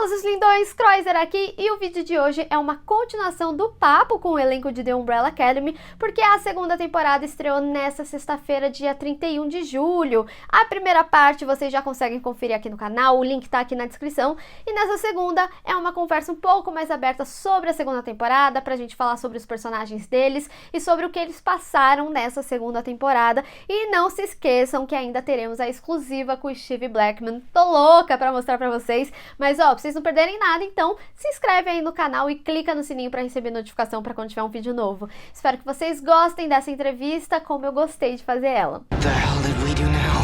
Fala, seus lindões, Kreuser aqui, e o vídeo de hoje é uma continuação do papo com o elenco de The Umbrella Academy, porque a segunda temporada estreou nesta sexta-feira, dia 31 de julho. A primeira parte vocês já conseguem conferir aqui no canal, o link tá aqui na descrição, e nessa segunda é uma conversa um pouco mais aberta sobre a segunda temporada, pra gente falar sobre os personagens deles e sobre o que eles passaram nessa segunda temporada. E não se esqueçam que ainda teremos a exclusiva com o Steve Blackman. Tô louca pra mostrar pra vocês, mas ó, pra vocês não perderem nada, então se inscreve aí no canal e clica no sininho pra receber notificação pra quando tiver um vídeo novo. Espero que vocês gostem dessa entrevista como eu gostei de fazer ela. What the hell did we do now?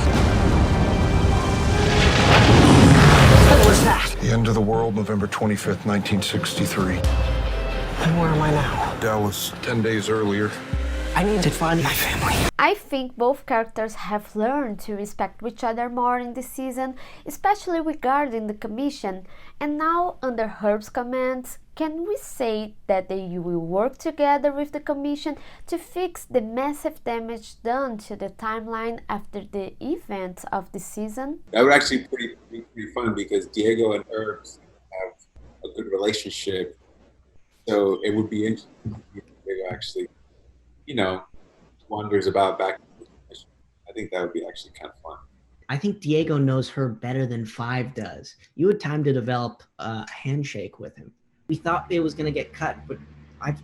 What was that? The end of the world, November 25th, 1963. And where am I now? Dallas, 10 days earlier. I need to find my family. I think both characters have learned to respect each other more in this season, especially regarding the Commission. And now, under Herb's commands, can we say that they will work together with the Commission to fix the massive damage done to the timeline after the events of the season? That would actually be pretty fun because Diego and Herb have a good relationship. So it would be interesting if Diego actually, you know, wonders about back. I think that would be actually kind of fun. I think Diego knows her better than Five does. You had time to develop a handshake with him. We thought it was going to get cut, but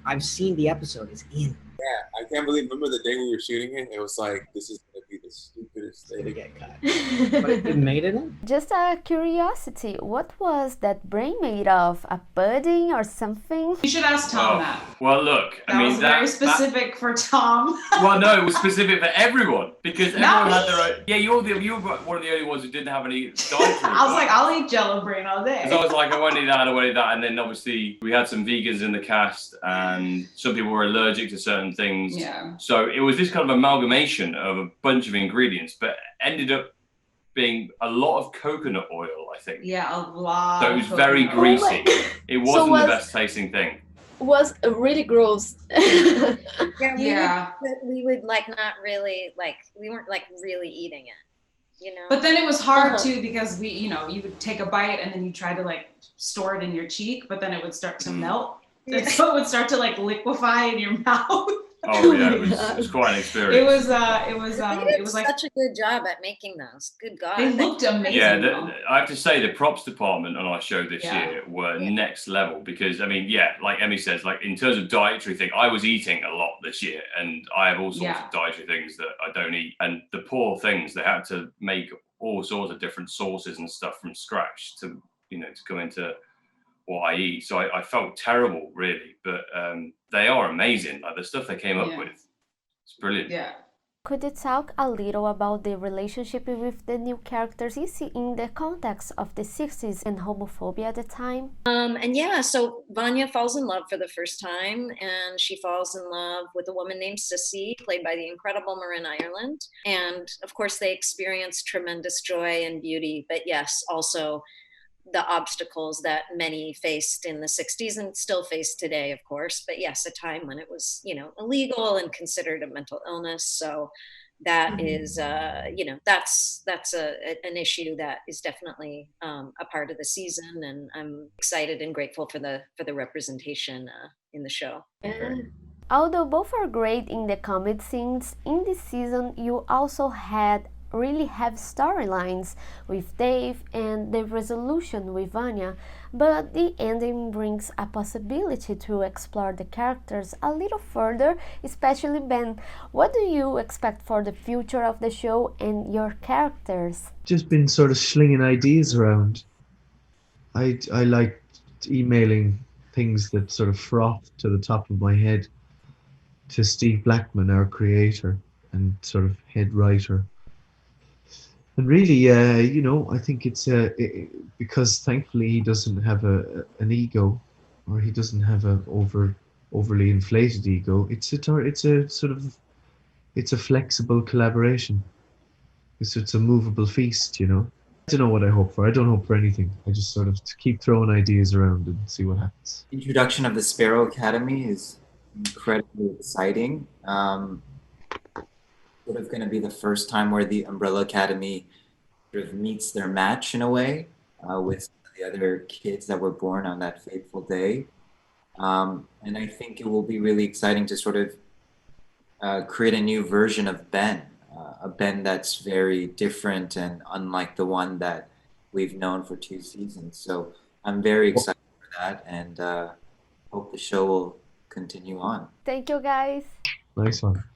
I've seen the episode. It's in. Yeah, I can't believe. Remember the day we were shooting it? It was like, this is going to be the stupidest It's going to thing. get cut. But it made it in. Just a curiosity, what was that brain made of? A pudding or something? You should ask Tom that. Well, look, That was very specific for Tom. Well, no, it was specific for everyone because everyone Not had their own. Yeah, you were one of the only ones who didn't have any dietary. I was like, I'll eat Jello brain all day. So I was like, I won't eat that, I won't eat that, and then obviously we had some vegans in the cast, and some people were allergic to certain things. Yeah. So it was this kind of amalgamation of a bunch of ingredients, but ended up being a lot of coconut oil, I think. Yeah, a lot. So it was of very coconut. greasy. It wasn't was- the best tasting thing. Was really gross. Yeah. We would like not really like we weren't like really eating it, you know. But then it was hard Uh-huh. too because you would take a bite and then you try to like store it in your cheek, but then it would start to melt. And so it would start to like liquefy in your mouth. Oh yeah, it was quite an experience. They It did was like such a good job at making those. Good God. they looked amazing. Yeah, though. I have to say the props department on our show this Yeah. year were next level because I mean, yeah, like Emmy says, like in terms of dietary thing, I was eating a lot this year, and I have all sorts of dietary things that I don't eat, and the poor things they had to make all sorts of different sauces and stuff from scratch to to go into what I eat. So I felt terrible, really, but they are amazing. Like the stuff they came up with, it's brilliant. Yeah. Could you talk a little about the relationship with the new characters you see in the context of the 60s and homophobia at the time? And yeah, so Vanya falls in love for the first time, and she falls in love with a woman named Sissy, played by the incredible Marin Ireland. And of course, they experience tremendous joy and beauty, but yes, also the obstacles that many faced in the 60s and still face today, of course. But yes, a time when it was, illegal and considered a mental illness. So that is, that's an issue that is definitely a part of the season. And I'm excited and grateful for the representation in the show. Yeah. Although both are great in the comedy scenes, in this season you also had really heavy storylines with Dave and the resolution with Vanya, but the ending brings a possibility to explore the characters a little further, especially Ben. What do you expect for the future of the show and your characters? Just been sort of slinging ideas around. I like emailing things that sort of froth to the top of my head to Steve Blackman, our creator and sort of head writer. And really, I think it's because thankfully he doesn't have an ego, or he doesn't have a overly inflated ego. It's a flexible collaboration. It's a movable feast, I don't know what I hope for. I don't hope for anything. I just sort of keep throwing ideas around and see what happens. Introduction of the Sparrow Academy is incredibly exciting. Sort of going to be the first time where the Umbrella Academy sort of meets their match in a way with the the other kids that were born on that fateful day. And I think it will be really exciting to sort of create a new version of Ben, a Ben that's very different and unlike the one that we've known for 2 seasons. So I'm very excited for that, and hope the show will continue on. Thank you, guys. Nice one.